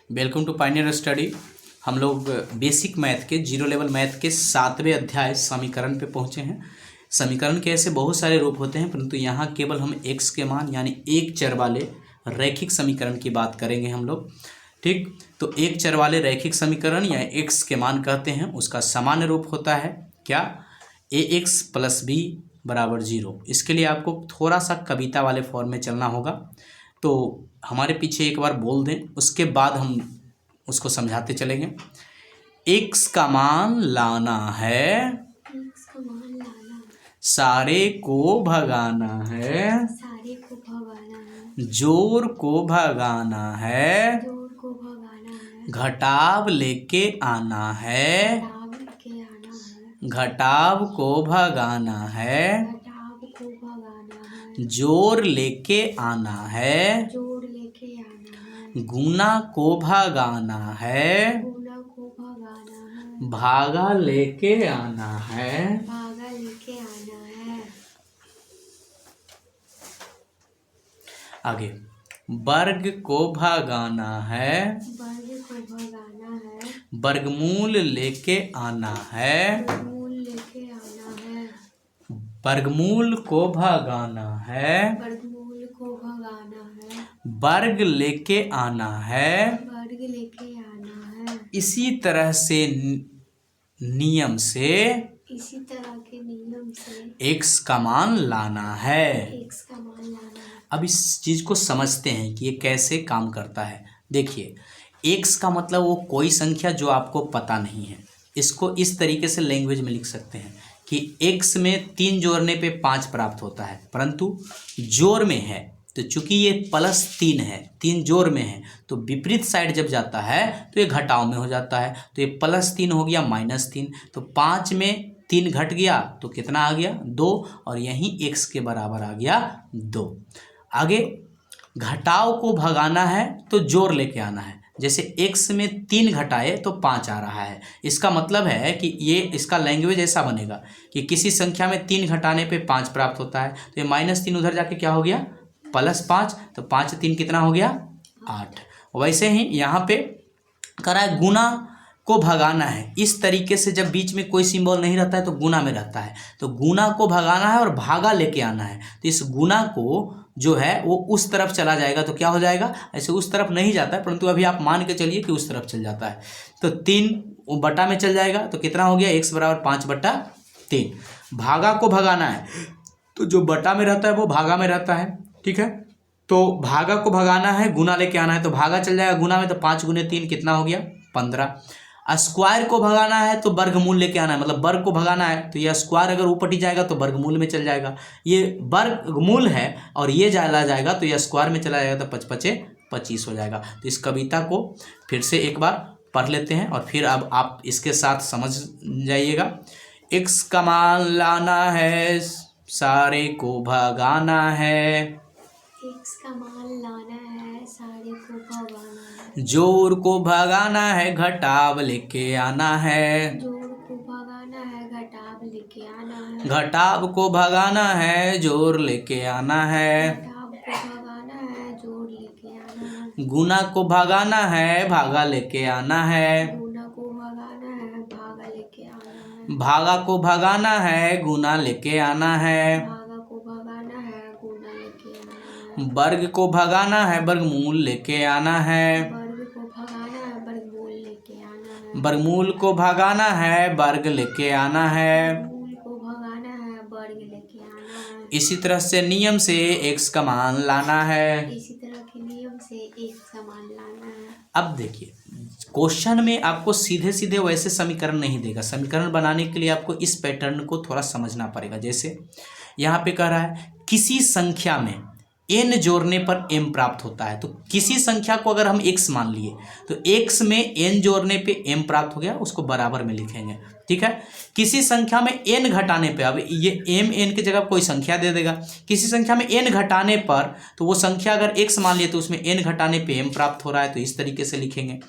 Welcome to Pioneer study. हम लोग basic math के जीरो लेवल मैथ के 7वें अध्याय समीकरण पे पहुँचे हैं। समीकरण के ऐसे बहुत सारे रूप होते हैं, परंतु यहाँ केवल हम x के मान यानी एक चर वाले रैखिक समीकरण की बात करेंगे हम लोग। ठीक, तो एक चर वाले रैखिक समीकरण या x के मान कहते हैं, उसका सामान्य रूप होता है क्या, ax + b = 0। इसके लिए आपको थोड़ा सा कविता वाले फॉर्म में चलना होगा, तो हमारे पीछे एक बार बोल दें, उसके बाद हम उसको समझाते चलेंगे। x का मान लाना है, सारे को भगाना है, जोर को भगाना है, घटाव लेके आना है, घटाव को भगाना है, जोर लेके आना है, गुना को भगाना है, भागा लेके आना है। आगे वर्ग को भगाना है, वर्गमूल लेके आना है, वर्गमूल को भगाना है, वर्ग लेके आना है। इसी तरह के नियम से x का मान लाना है। अब इस चीज को समझते हैं कि ये कैसे काम करता है। देखिए, x का मतलब वो कोई संख्या जो आपको पता नहीं है। इसको इस तरीके से लैंग्वेज में लिख सकते हैं कि x में 3 जोड़ने पे 5 प्राप्त होता है, परंतु जोड़ में है तो चूंकि ये +3 है, 3 जोड़ में है, तो विपरीत साइड जब जाता है तो ये घटाव में हो जाता है। तो ये +3 हो गया -3, तो 5 में 3 घट गया तो कितना आ गया 2, और यहीं x के बराबर आ गया 2। आगे घटाव को भगाना है तो जोड़ लेके आना है। जैसे x में 3 घटाए तो 5 आ रहा है। इसका मतलब है कि ये इसका लैंग्वेज ऐसा बनेगा कि किसी संख्या में 3 घटाने पे 5 प्राप्त होता है, तो ये -3 उधर जाके क्या हो गया +5, तो 5 3 कितना हो गया 8। वैसे ही यहाँ पे करा है गुना को भगाना है। इस तरीके से जब बीच में कोई सिंबल नहीं रहता है तो गुना में रहता है, तो गुना को भगाना है और भागा लेके आना है। तो इस गुना को जो है वो उस तरफ चला जाएगा तो क्या हो जाएगा, ऐसे उस तरफ नहीं जाता है, परंतु अभी आप मान के चलिए कि उस तरफ चल जाता है, तो 3 वो बटा में चल जाएगा, तो कितना हो गया x = 5/3। भागा को भगाना है तो जो बटा में रहता है वो भागा में रहता है। ठीक है, तो भागा को भगाना है, गुना लेके आना है, तो भागा चल जाएगा गुना में, तो 5 × 3 कितना हो गया 15। स्क्वायर को भगाना है तो वर्गमूल लेके आना है, मतलब वर्ग को भगाना है तो ये स्क्वायर अगर ऊपर ही जाएगा तो वर्गमूल में चल जाएगा। ये वर्गमूल है और ये चला जाएगा तो ये स्क्वायर में चला जाएगा, तो 5 × 5 = 25 हो जाएगा। तो इस कविता को फिर से एक बार पढ़ लेते हैं और फिर अब आप इसके साथ समझ जाइएगा। x का मान लाना है, सारे को भगाना है, x का मान लाना है, सारे को भगाना है, जोर को भगाना है, घटाव लेके आना है, जोड़ को भगाना है, घटाव लेके आना है, घटाव को भगाना है, जोर लेके आना है, घटाव को भगाना है, जोड़ लेके आना है, गुना को भगाना है, भागा लेके आना है, गुना को भगाना है, भागा लेके आना है, भागा को भगाना है, गुना लेके आना है, भागा को भगाना है, गुना लेके आना है, वर्ग को भगाना है, वर्गमूल लेके आना है, वर्ग को भगाना है, वर्गमूल लेके आना है, वर्गमूल को भगाना है, वर्ग लेके आना है। वर्गमूल को भगाना है, वर्ग लेके आना है। इसी तरह से नियम से x का मान लाना है। इसी तरह के नियम से x का मान लाना है। अब देखिए, क्वेश्चन में आपको सीधे सीधे वैसे समीकरण नहीं देगा। समीकरण बनाने के लिए आपको इस पैटर्न को थोड़ा समझना पड़ेगा। जैसे यहाँ पे कह रहा है किसी संख्या में n जोड़ने पर m प्राप्त होता है, तो किसी संख्या को अगर हम x मान लिए तो x में n जोड़ने पे m प्राप्त हो गया, उसको बराबर में लिखेंगे। ठीक है, किसी संख्या में n घटाने पे, अब ये m n की जगह कोई संख्या दे देगा। किसी संख्या में n घटाने पर, तो वो संख्या अगर x मान लिए तो उसमें n घटाने पे m प्राप्त हो रहा है, तो इस तरीके से लिखेंगे।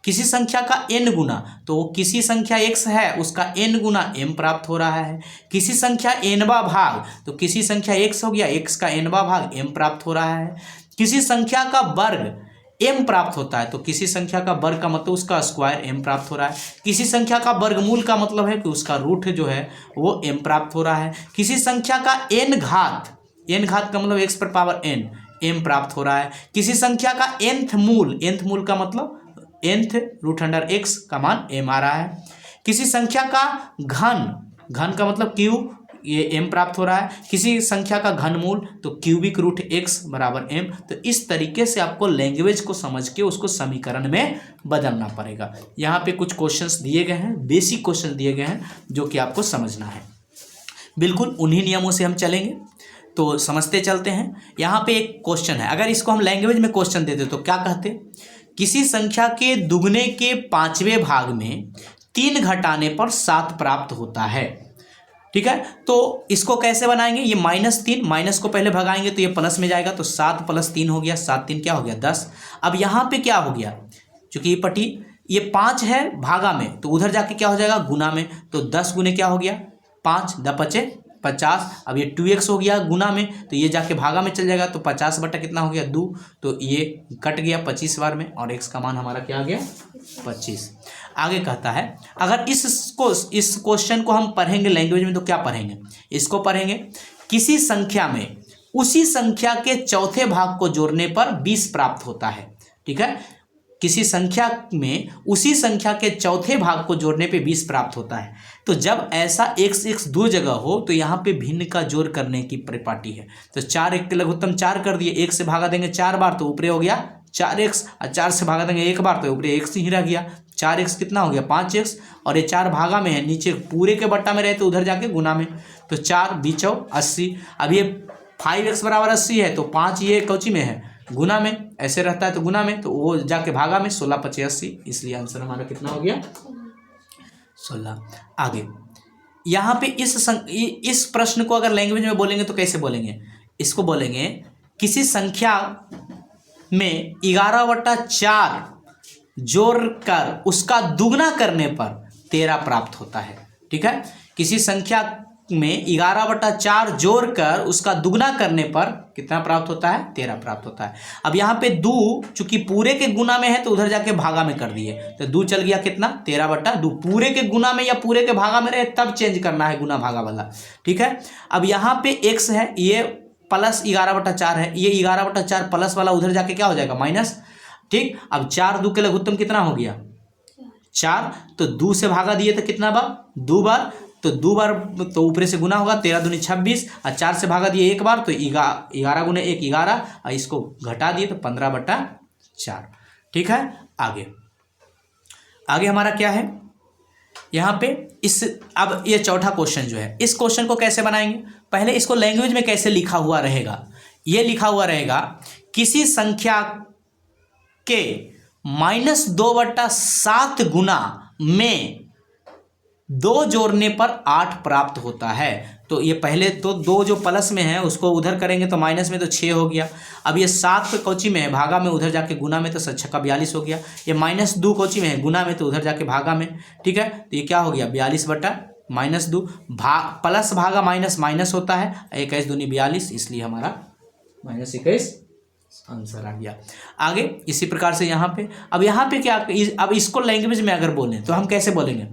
किसी संख्या का n गुना, तो किसी संख्या x है उसका n गुना m प्राप्त हो रहा है। किसी संख्या nवां भाग, तो किसी संख्या x हो गया, x का nवां भाग m प्राप्त हो रहा है। किसी संख्या का वर्ग m प्राप्त होता है, तो किसी संख्या का वर्ग का मतलब उसका स्क्वायर m प्राप्त हो रहा है। किसी संख्या का वर्गमूल का मतलब है कि उसका रूट जो है वो m प्राप्त हो रहा है। किसी संख्या का n घात का मतलब x पर पावर n m प्राप्त हो रहा है। किसी संख्या का nth मूल का मतलब nth रूट अंडर x का मान m आ रहा है। किसी संख्या का घन का मतलब q, ये m प्राप्त हो रहा है। किसी संख्या का घनमूल तो क्यूबिक रूट x बराबर m। तो इस तरीके से आपको लैंग्वेज को समझ के उसको समीकरण में बदलना पड़ेगा। यहाँ पे कुछ क्वेश्चंस दिए गए हैं, बेसिक क्वेश्चन दिए गए हैं जो कि आपको समझना है। बिल्कुल उन्हीं नियमों से हम चलेंगे, तो समझते चलते हैं। यहाँ पे एक क्वेश्चन है, अगर इसको हम लैंग्वेज में क्वेश्चन देते तो क्या कहते, किसी संख्या के दुगने के 5वें भाग में 3 घटाने पर 7 प्राप्त होता है। ठीक है, तो इसको कैसे बनाएंगे, ये -3 माइनस को पहले भगाएंगे तो ये प्लस में जाएगा, तो 7 + 3 हो गया, 7 3 क्या हो गया 10। अब यहाँ पे क्या हो गया, चूंकि ये पटी ये 5 है भागा में, तो उधर जाके क्या हो जाएगा गुना में, तो 10 गुने क्या हो गया 5, 10 × 5 = 50। अब ये 2x हो गया गुना में, तो ये जाके भागा में चल जाएगा, तो 50 बटा कितना हो गया 2, तो ये कट गया 25 बार में, और x का मान हमारा क्या आ गया 25। आगे कहता है, अगर इस क्वेश्चन को हम पढ़ेंगे लैंग्वेज में तो क्या पढ़ेंगे, इसको पढ़ेंगे, किसी संख्या में उसी संख्या के चौथे भाग को जोड़ने पर 20 प्राप्त होता है। ठीक है, किसी संख्या में उसी संख्या के चौथे भाग को जोड़ने पे 20 प्राप्त होता है। तो जब ऐसा x दो जगह हो तो यहाँ पे भिन्न का जोड़ करने की परिपाटी है। तो 4 1 के लघुत्तम 4 कर दिए, 1 से भागा देंगे 4 बार तो ऊपरे हो गया 4x, और 4 से भागा देंगे 1 बार तो ऊपरे x ही रह गया। 4x कितना हो गया 5x, और ये 4 भागा में है, नीचे पूरे के बट्टा में रहे तो उधर जाके गुना में, तो 4 बीचौ 80। अब ये 5x बराबर 80 है, तो 5 ये कौची में है गुना में, ऐसे रहता है तो गुना में, तो वो जाके भागा में 16 × 5 = 80, इसलिए आंसर हमारा कितना हो गया 16। आगे यहाँ पे इस प्रश्न को अगर लैंग्वेज में बोलेंगे तो कैसे बोलेंगे, इसको बोलेंगे किसी संख्या में 11/4 जोड़कर उसका दुगना करने पर 13 प्राप्त होता है। ठीक है, किसी संख्या में 11/4 जोड़कर उसका दुगना करने पर कितना प्राप्त होता है 13 प्राप्त होता है। अब यहाँ पे 2 चूंकि पूरे के गुना में है तो उधर जाके भागा में कर दिए, तो 2 चल गया कितना 13/2। पूरे के गुना में या पूरे के भागा में रहे तब चेंज करना है गुना भागा वाला। ठीक है, अब यहाँ पे x है, ये प्लस 11/4 है, ये 11/4 प्लस वाला उधर जाके क्या हो जाएगा माइनस। ठीक, अब 4 2 के लघुत्तम कितना हो गया 4, तो 2 से भागा दिए तो कितना बार 2 बार, तो 2 बार तो ऊपरे से गुना होगा, 13 दूनी 26, और 4 से भागा दिए 1 बार तो 11 गुने 1 11, और इसको घटा दिए तो 15/4। ठीक है, आगे हमारा क्या है यहाँ पे अब ये चौथा क्वेश्चन जो है, इस क्वेश्चन को कैसे बनाएंगे, पहले इसको लैंग्वेज में कैसे लिखा हुआ रहेगा, ये लिखा हुआ रहेगा किसी संख्या के -2/7 गुना में 2 जोड़ने पर 8 प्राप्त होता है। तो ये पहले तो 2 जो प्लस में है उसको उधर करेंगे तो माइनस में तो 6 हो गया। अब ये 7 कौची में है भागा में, उधर जाके गुना में तो 7 × 42 हो गया। ये -2 कौची में है गुना में, तो उधर जाके भागा में। ठीक है, तो ये क्या हो गया 42/-2, प्लस भागा माइनस होता है, 21 दूनी 42, इसलिए हमारा -21 आंसर आ गया। आगे इसी प्रकार से यहाँ पे, अब यहाँ पे क्या, अब इसको लैंग्वेज में अगर बोलें तो हम कैसे बोलेंगे,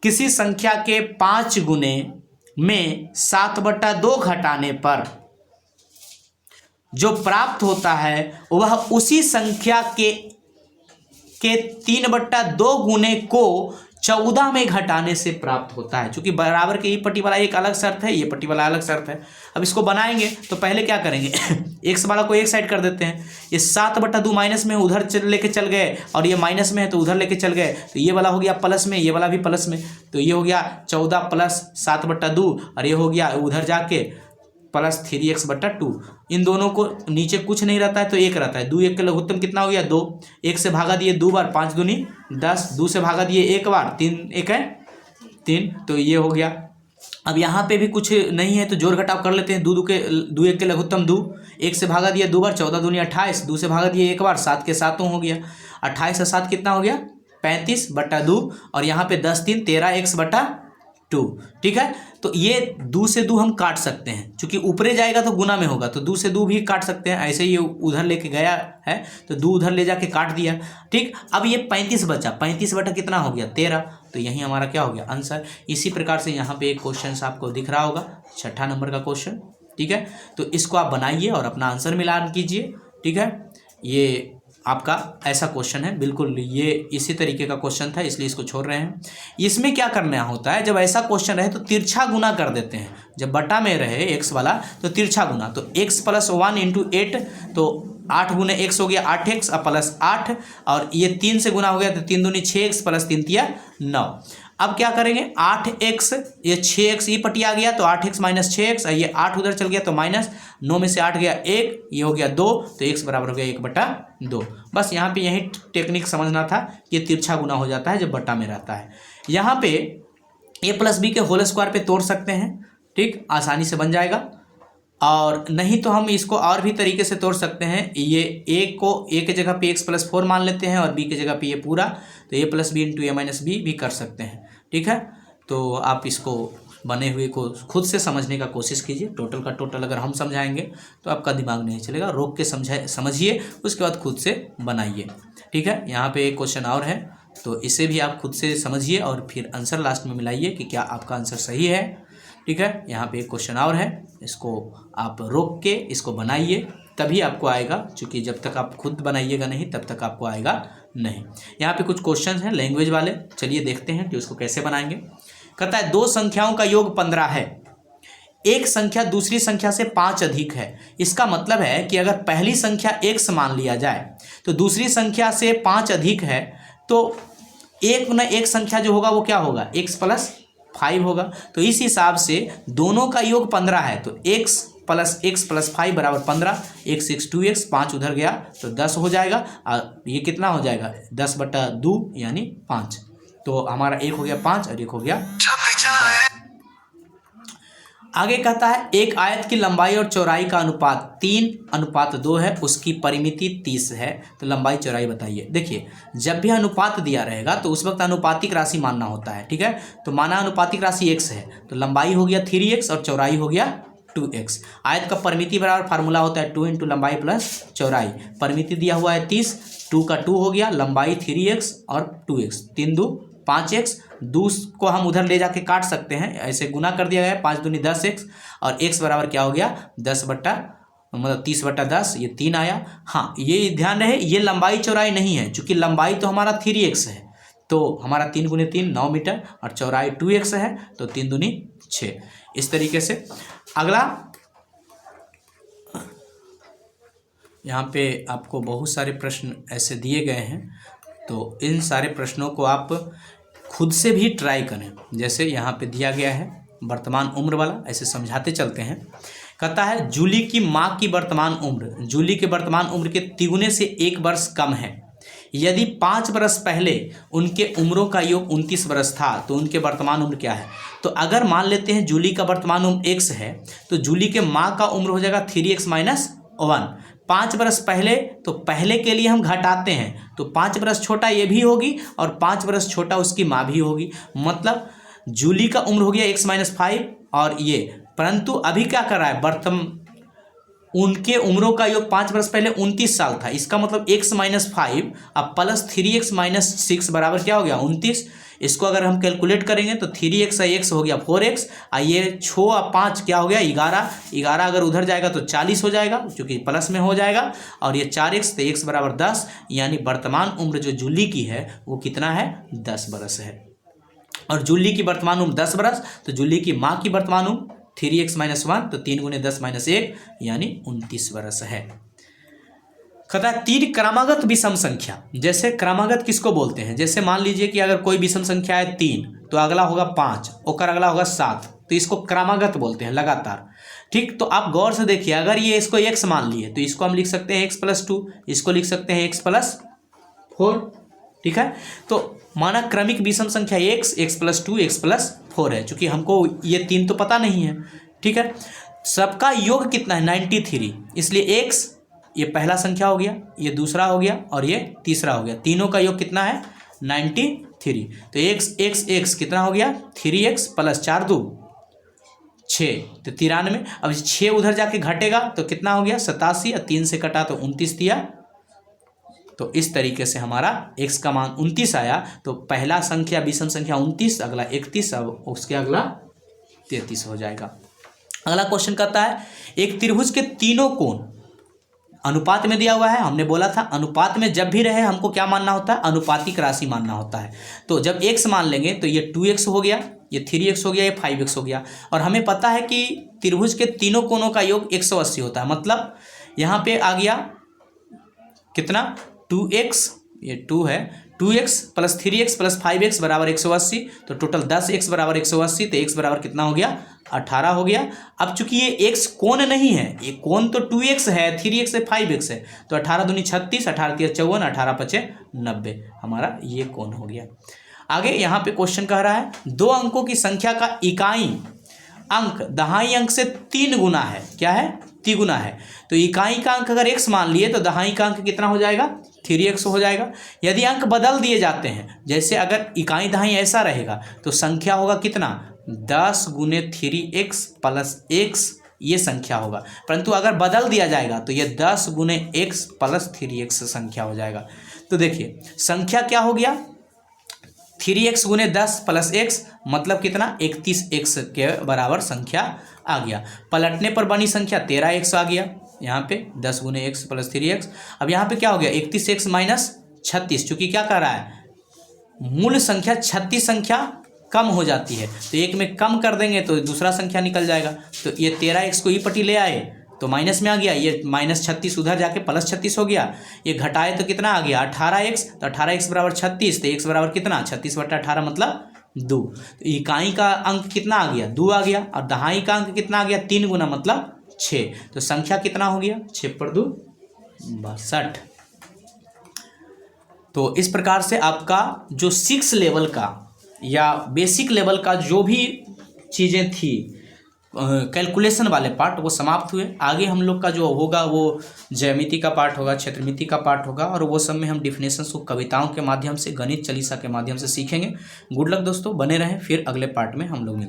किसी संख्या के 5 गुने में 7/2 घटाने पर जो प्राप्त होता है वह उसी संख्या के 3/2 गुने को 14 में घटाने से प्राप्त होता है। चूंकि बराबर के ये पट्टी वाला एक अलग शर्त है, ये पट्टी वाला अलग शर्त है। अब इसको बनाएंगे तो पहले क्या करेंगे x वाला को एक साइड कर देते हैं, ये 7/2 माइनस में उधर लेके चल गए, और ये माइनस में है तो उधर लेके चल गए, तो ये वाला हो गया प्लस में, ये वाला भी प्लस में, तो ये हो गया 14 + 7/2, और ये हो गया उधर जाके प्लस 3x/2। इन दोनों को नीचे कुछ नहीं रहता है तो 1 रहता है, 2 1 के लघुत्तम कितना हो गया 2, 1 से भागा दिए 2 बार, 5 दूनी 10, 2 से भागा दिए 1 बार, 3 1 है 3, तो ये हो गया। अब यहाँ पे भी कुछ नहीं है तो जोड़ घटाव कर लेते हैं, 2 1 के लघुत्तम 2, 1 से भागा दिया 2 बार, 14 दूनी 28, 2 से भागा दिए 1 बार, 7 के 7 हो गया, 28 और 7 कितना हो गया 35/2, और यहाँ पे 10 3 13x/3, 2। ठीक है, तो ये 2 से 2 हम काट सकते हैं, क्योंकि ऊपरे जाएगा तो गुना में होगा, तो 2 से 2 भी काट सकते हैं। ऐसे ये उधर लेके गया है तो 2 उधर ले जाके काट दिया। ठीक, अब ये 35 बचा, 35 बटा कितना हो गया 13, तो यही हमारा क्या हो गया आंसर। इसी प्रकार से यहाँ पे एक क्वेश्चन आपको दिख रहा होगा, 6ठा नंबर का क्वेश्चन। ठीक है, तो इसको आप बनाइए और अपना आंसर मिलान कीजिए। ठीक है, ये आपका ऐसा क्वेश्चन है, बिल्कुल ये इसी तरीके का क्वेश्चन था, इसलिए इसको छोड़ रहे हैं। इसमें क्या करना होता है, जब ऐसा क्वेश्चन रहे तो तिरछा गुना कर देते हैं। जब बटा में रहे एक्स वाला तो तिरछा गुना, तो x + 1 × 8, तो 8 गुने x हो गया 8x और प्लस 8, और ये 3 से गुना हो गया तो 3 दूनी 6x प्लस 3 तिया 9। अब क्या करेंगे, 8x, ये 6x ये पटी आ गया तो 8x - 6x, और ये 8 उधर चल गया तो माइनस 9 में से 8 गया 1, ये हो गया 2, तो x बराबर हो गया 1/2। बस यहाँ पे यही टेक्निक समझना था कि तिरछा गुना हो जाता है जब बटा में रहता है। यहाँ पे a + b के होल स्क्वायर पे तोड़ सकते हैं। ठीक, आसानी से बन जाएगा, और नहीं तो हम इसको और भी तरीके से तोड़ सकते हैं। ये a को a के जगह पे x + 4 मान लेते हैं और b के जगह पे ये पूरा, तो a + b × a - b भी कर सकते हैं। ठीक है, तो आप इसको बने हुए को खुद से समझने का कोशिश कीजिए। टोटल का टोटल अगर हम समझाएंगे तो आपका दिमाग नहीं चलेगा, रोक के समझिए, उसके बाद खुद से बनाइए। ठीक है, यहाँ पे एक क्वेश्चन और है, तो इसे भी आप खुद से समझिए और फिर आंसर लास्ट में मिलाइए कि क्या आपका आंसर सही है। ठीक है, यहाँ पे एक क्वेश्चन और है, इसको आप रोक के इसको बनाइए, तभी आपको आएगा, क्योंकि जब तक आप खुद बनाइएगा नहीं तब तक आपको आएगा नहीं। यहाँ पे कुछ क्वेश्चन हैं लैंग्वेज वाले, चलिए देखते हैं कि उसको कैसे बनाएंगे। कहता है 2 संख्याओं का योग 15 है, एक संख्या दूसरी संख्या से 5 अधिक है। इसका मतलब है कि अगर पहली संख्या x मान लिया जाए तो दूसरी संख्या से 5 अधिक है, तो एक न एक संख्या जो होगा वो क्या होगा, x + 5 होगा। तो इस हिसाब से दोनों का योग 15 है, तो x + 5 बराबर 15, x 2x, 5 उधर गया तो 10 हो जाएगा, और ये कितना हो जाएगा 10/2 यानी 5। तो हमारा एक हो गया 5 और एक हो गया। आगे कहता है एक आयत की लंबाई और चौड़ाई का अनुपात 3:2 है, उसकी परिमिति 30 है, तो लंबाई चौड़ाई बताइए। देखिए, जब भी अनुपात दिया रहेगा तो उस वक्त अनुपातिक राशि मानना होता है। ठीक है, तो माना अनुपातिक राशि x है, तो लंबाई हो गया 3x और चौड़ाई हो गया 2x। आयत का परिमिति बराबर फार्मूला होता है 2 × लंबाई प्लस चौड़ाई। परिमिति दिया हुआ है 30, 2 का 2 हो गया, लंबाई 3x और 2x, 3 2 5x, 2 को हम उधर ले जाके काट सकते हैं, ऐसे गुना कर दिया गया है, 5 दूनी 10x, और x बराबर क्या हो गया 30/10, ये 3 आया। हाँ, ये ध्यान रहे ये लंबाई चौड़ाई नहीं है, क्योंकि लंबाई तो हमारा 3x है, तो हमारा 3 × 3 9 मीटर, और चौड़ाई 2x है, तो 3 दूनी 6। इस तरीके से अगला, यहाँ पे आपको बहुत सारे प्रश्न ऐसे दिए गए हैं, तो इन सारे प्रश्नों को आप खुद से भी ट्राई करें। जैसे यहाँ पे दिया गया है वर्तमान उम्र वाला, ऐसे समझाते चलते हैं। कहता है जूली की माँ की वर्तमान उम्र जूली के वर्तमान उम्र के तिगुने से 1 वर्ष कम है। यदि 5 वर्ष पहले उनके उम्रों का योग 29 वर्ष था, तो उनके वर्तमान उम्र क्या है। तो अगर मान लेते हैं जूली का वर्तमान उम्र x है, तो जूली के माँ का उम्र हो जाएगा 3x - 1। 5 वर्ष पहले, तो पहले के लिए हम घटाते हैं, तो 5 वर्ष छोटा ये भी होगी और 5 वर्ष छोटा उसकी माँ भी होगी। मतलब जूली का उम्र हो गया x - 5 और ये, परंतु अभी क्या कर रहा है, उनके उम्रों का योग 5 वर्ष पहले 29 साल था। इसका मतलब x - 5 अब प्लस 3x - 6 बराबर क्या हो गया 29। इसको अगर हम कैलकुलेट करेंगे तो 3x और x हो गया 4x, और ये 6 और 5 क्या हो गया 11। 11 अगर उधर जाएगा तो 40 हो जाएगा, क्योंकि प्लस में हो जाएगा, और ये 4x, तो x बराबर 10, यानी वर्तमान उम्र जो जूली की है वो कितना है 10 बरस है। और जूली की वर्तमान उम्र 10 बरस, तो जूली की माँ की वर्तमान उम्र 3x - 1, तो 3 × 10 - 1 यानी 29 वर्ष है। कहता है 3 क्रमागत विषम संख्या। जैसे क्रमागत किसको बोलते हैं, जैसे मान लीजिए कि अगर कोई विषम संख्या है 3, तो अगला होगा 5 और अगला होगा 7, तो इसको क्रमागत बोलते हैं लगातार। ठीक, तो आप गौर से देखिए, अगर ये इसको x मान लिए तो इसको हम लिख सकते हैं x + 2, इसको लिख सकते हैं x + 4। ठीक है, तो माना क्रमिक विषम संख्या x + 2 x + 4 है, चूंकि हमको ये 3 तो पता नहीं है। ठीक है, सबका योग कितना है 93, इसलिए x ये पहला संख्या हो गया, ये दूसरा हो गया और ये तीसरा हो गया, तीनों का योग कितना है 93। 3। तो x कितना हो गया 3x प्लस 4 2 6, तो 93। अब 6 उधर जाके घटेगा तो कितना हो गया 87, और 3 से कटा तो 29 दिया। तो इस तरीके से हमारा x का मान 29 आया। तो पहला संख्या विषम संख्या 29, अगला 31, अब उसके अगला 33 हो जाएगा। अगला क्वेश्चन कहता है एक त्रिभुज के तीनों कोण अनुपात में दिया हुआ है। हमने बोला था अनुपात में जब भी रहे हमको क्या मानना होता है, अनुपातिक राशि मानना होता है। तो जब x मान लेंगे तो ये 2x हो गया, ये 3x हो गया, ये 5x हो गया। और हमें पता है कि त्रिभुज के तीनों कोणों का योग 180 होता है। मतलब यहाँ पे आ गया कितना 2x, ये 2 है, 2x plus 3x plus 5x बराबर 180। तो टोटल 10x बराबर 180, तो x बराबर कितना हो गया 18 हो गया। अब चूंकि ये x कोण नहीं है, ये कोण तो 2x है, 3x है, 5x है, तो 18 दूनी 36, 18 तिया 54, 18 पचे 90, हमारा ये कोण हो गया। आगे यहाँ पे क्वेश्चन कह रहा है 2 अंकों की संख्या का इकाई अंक दहाई अंक से 3 गुना है। क्या है 3 गुना है। तो इकाई का अंक अगर x मान लिए तो दहाई का अंक कितना हो जाएगा 3x हो जाएगा। यदि अंक बदल दिए जाते हैं, जैसे अगर इकाई दहाई ऐसा रहेगा तो संख्या होगा कितना 10 गुने 3x प्लस x, ये संख्या होगा। परंतु अगर बदल दिया जाएगा तो ये 10 गुने x प्लस 3x संख्या हो जाएगा। तो देखिए संख्या क्या हो गया 3x गुने 10 प्लस x, मतलब कितना 31x के बराबर संख्या आ गया। पलटने पर बनी संख्या 13x आ गया। यहाँ पे 10 गुने x प्लस 3x। अब यहाँ पे क्या हो गया 31x माइनस 36, चूँकि क्या कर रहा है मूल संख्या 36 संख्या कम हो जाती है, तो एक में कम कर देंगे तो दूसरा संख्या निकल जाएगा। तो ये 13x को ई पट्टी ले आए तो माइनस में आ गया, ये माइनस 36 उधर जाके प्लस 36 हो गया। ये घटाए तो कितना आ गया 18x, तो 18x बराबर 36, तो x बराबर कितना 36 बटा 18 मतलब 2। तो इकाई का अंक कितना आ गया 2 आ गया, और दहाई का अंक कितना आ गया 3 गुना मतलब 6। तो संख्या कितना हो गया 6 पर 2 62। तो इस प्रकार से आपका जो 6 लेवल का या बेसिक लेवल का जो भी चीज़ें थी कैलकुलेशन वाले पार्ट वो समाप्त हुए। आगे हम लोग का जो होगा वो ज्यामिति का पार्ट होगा, क्षेत्रमिति का पार्ट होगा, और वो सब में हम डिफिनेशंस को कविताओं के माध्यम से, गणित चालीसा के माध्यम से सीखेंगे। गुड लक दोस्तों, बने रहें, फिर अगले पार्ट में हम लोग मिलेंगे।